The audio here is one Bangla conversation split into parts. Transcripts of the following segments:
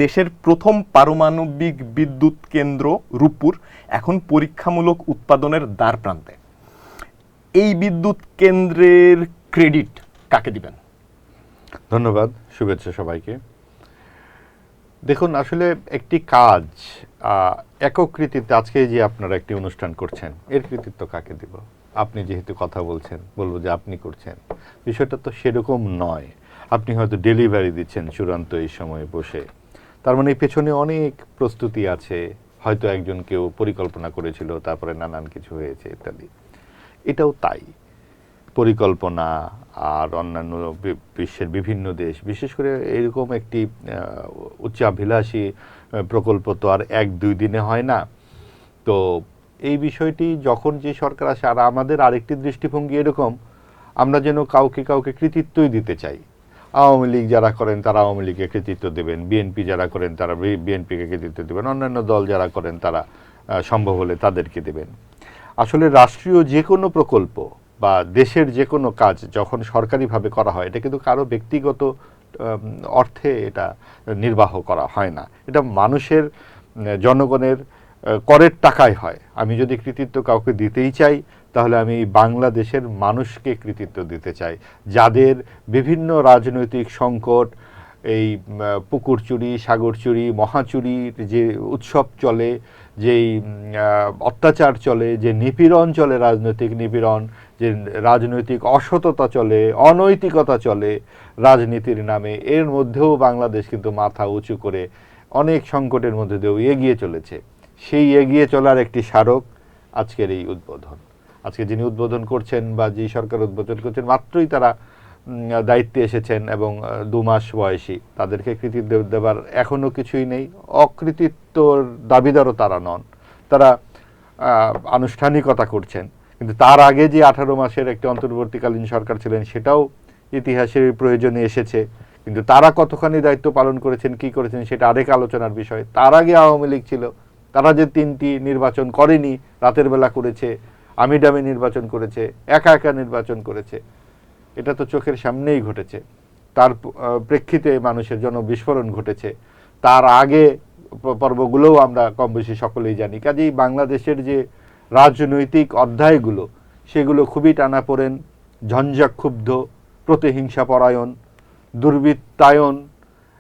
দেশের প্রথম পারমাণবিক বিদ্যুৎ কেন্দ্র রূপপুর এখন পরীক্ষামূলক উৎপাদনের দ্বার প্রান্তে। এই বিদ্যুৎ কেন্দ্রের ক্রেডিট কাকে দিবেন? ধন্যবাদ, শুভেচ্ছা সবাইকে। দেখুন, আসলে একটি কাজ একক কৃতিত্বে, আজকে যে আপনারা একটি অনুষ্ঠান করছেন, এর কৃতিত্ব কাকে দিব? আপনি যেহেতু কথা বলছেন, বলবো যে আপনি করছেন। বিষয়টা তো সেরকম নয়। আপনি হয়তো ডেলিভারি দিচ্ছেন চূড়ান্ত এই সময়ে বসে, তার মানে পেছনে অনেক প্রস্তুতি আছে। হয়তো একজন কেউ পরিকল্পনা করেছিল, তারপরে নানান কিছু হয়েছে ইত্যাদি। এটাও তাই। পরিকল্পনা আর অন্যান্য বিশ্বের বিভিন্ন দেশ, বিশেষ করে এরকম একটি উচ্চাভিলাষী প্রকল্প তো আর এক দুই দিনে হয় না। তো এই বিষয়টি যখন যে সরকার আসে, আর আমাদের আরেকটি দৃষ্টিভঙ্গি এরকম, আমরা যেন কাউকে কাউকে কৃতিত্বই দিতে চাই। আওয়ামী লীগ যারা করেন তারা আওয়ামী লীগকে কৃতিত্ব দেবেন, বিএনপি যারা করেন তারা বিএনপিকে কৃতিত্ব দেবেন, অন্যান্য দল যারা করেন তারা সম্ভব হলে তাদেরকে দেবেন। আসলে রাষ্ট্রীয় যে কোনো প্রকল্প বা দেশের যে কোনো কাজ যখন সরকারিভাবে করা হয়, এটা কিন্তু কারো ব্যক্তিগত অর্থে এটা নির্বাহ করা হয় না। এটা মানুষের, জনগণের করের টাকায় হয়। আমি যদি কৃতিত্ব কাউকে দিতেই চাই, তাহলে আমি বাংলাদেশের মানুষকে কৃতিত্ব দিতে চাই, যাদের বিভিন্ন রাজনৈতিক সংকট, এই পুকুর চুরি, সাগর চুরি, মহাচুরির যে উৎসব চলে, যেই অত্যাচার চলে, যে নিপীড়ন চলে, রাজনৈতিক নিপীড়ন, যে রাজনৈতিক অসততা চলে, অনৈতিকতা চলে রাজনীতির নামে, এর মধ্যেও বাংলাদেশ কিন্তু মাথা উঁচু করে অনেক সংকটের মধ্যে দিয়েও এগিয়ে চলেছে। সেই এগিয়ে চলার একটি স্মারক আজকের এই উদ্বোধন। আজকে যিনি উদ্বোধন করছেন বা যে সরকার উদ্বোধন করছেন, মাত্রই তারা দায়িত্বে এসেছেন এবং 2 মাস বয়সী, তাদেরকে কৃতিত্ব দেবার এখনও কিছুই নেই। অকৃতিত্বর দাবিদারও তারা নন, তারা আনুষ্ঠানিকতা করছেন। কিন্তু তার আগে যে 18 মাসের একটি অন্তর্বর্তীকালীন সরকার ছিলেন, সেটাও ইতিহাসের প্রয়োজনে এসেছে। কিন্তু তারা কতখানি দায়িত্ব পালন করেছেন, কি করেছেন, সেটা আরেক আলোচনার বিষয়। তার আগে আওয়ামী লীগ ছিল, তারা যে 3টি নির্বাচন করেনি, রাতের বেলা করেছে, আমিডামি নির্বাচন করেছে, একা একা নির্বাচন করেছে, এটা তো চোখের সামনেই ঘটেছে। তার প্রেক্ষিতে মানুষের জনবিস্ফোরণ ঘটেছে। তার আগে পর্বগুলোও আমরা কম বেশি সকলেই জানি। কাজেই বাংলাদেশের যে রাজনৈতিক অধ্যায়গুলো, সেগুলো খুবই টানাপোড়েন, ঝঞ্ঝাক্ষুব্ধ, প্রতিহিংসা পরায়ণ, দুর্বৃত্তায়ন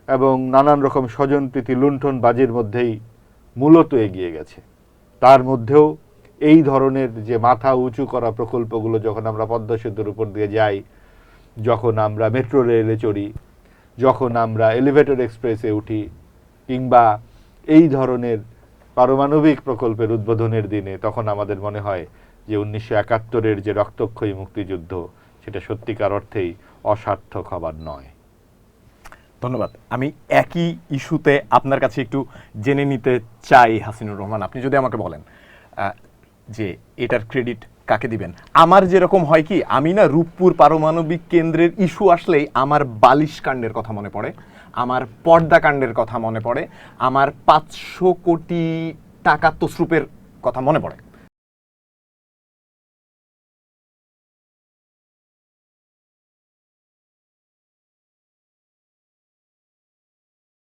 এবং নানান রকম স্বজনপ্রীতি লুণ্ঠন বাজির মধ্যেই মূলত এগিয়ে গেছে। তার মধ্যেও এই ধরনের যে মাথা উঁচু করা প্রকল্পগুলো, যখন আমরা পদ্মা সেতুর উপর দিয়ে যাই, যখন আমরা মেট্রো রেলে চড়ি, যখন আমরা এলিভেটেড এক্সপ্রেসে উঠি, কিংবা এই ধরনের পারমাণবিক প্রকল্পের উদ্বোধনের দিনে, তখন আমাদের মনে হয় যে 1971-এর যে রক্তক্ষয়ী মুক্তিযুদ্ধ, সেটা সত্যিকার অর্থেই অসার্থক হবার নয়। ধন্যবাদ। আমি একই ইস্যুতে আপনার কাছে একটু জেনে নিতে চাই, হাসিনুর রহমান, আপনি যদি আমাকে বলেন যে এটার ক্রেডিট কাকে দিবেন। আমার যেরকম হয় কি, আমি না রূপপুর পারমাণবিক কেন্দ্রের ইস্যু আসলেই আমার বালিশ কাণ্ডের কথা মনে পড়ে, আমার পর্দা কাণ্ডের কথা মনে পড়ে, আমার 500 কোটি টাকা তসরুপের কথা মনে পড়ে।